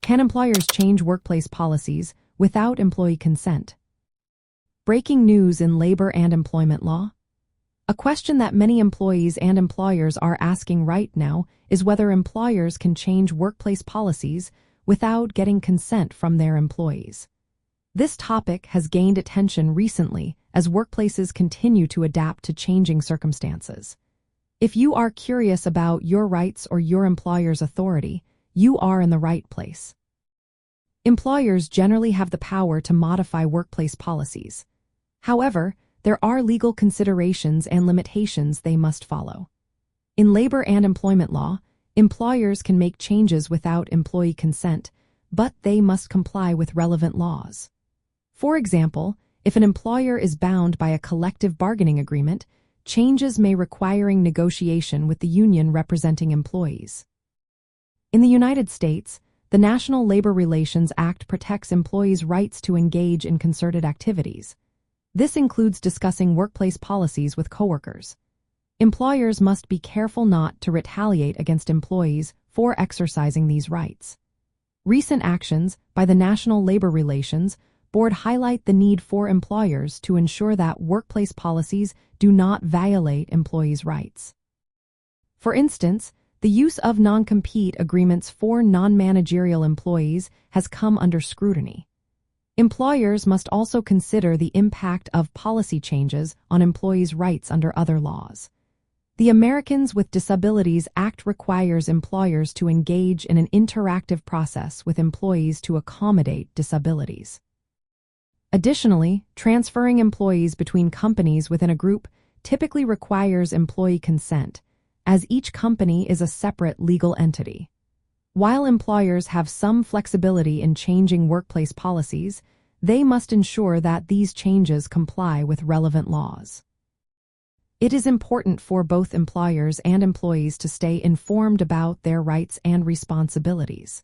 Can employers change workplace policies without employee consent? Breaking news in labor and employment law. A question that many employees and employers are asking right now is whether employers can change workplace policies without getting consent from their employees. This topic has gained attention recently as workplaces continue to adapt to changing circumstances. If you are curious about your rights or your employer's authority, you are in the right place. Employers generally have the power to modify workplace policies. However, there are legal considerations and limitations they must follow. In labor and employment law, employers can make changes without employee consent, but they must comply with relevant laws. For example, if an employer is bound by a collective bargaining agreement, changes may require negotiation with the union representing employees. In the United States, the National Labor Relations Act protects employees' rights to engage in concerted activities. This includes discussing workplace policies with coworkers. Employers must be careful not to retaliate against employees for exercising these rights. Recent actions by the National Labor Relations Board highlight the need for employers to ensure that workplace policies do not violate employees' rights. For instance, the use of non-compete agreements for non-managerial employees has come under scrutiny. Employers must also consider the impact of policy changes on employees' rights under other laws. The Americans with Disabilities Act requires employers to engage in an interactive process with employees to accommodate disabilities. Additionally, transferring employees between companies within a group typically requires employee consent, as each company is a separate legal entity. While employers have some flexibility in changing workplace policies, they must ensure that these changes comply with relevant laws. It is important for both employers and employees to stay informed about their rights and responsibilities.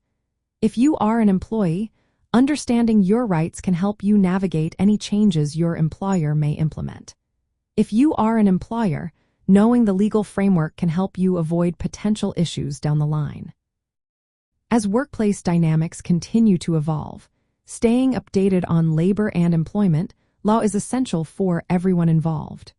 If you are an employee, understanding your rights can help you navigate any changes your employer may implement. If you are an employer, knowing the legal framework can help you avoid potential issues down the line. As workplace dynamics continue to evolve, staying updated on labor and employment law is essential for everyone involved.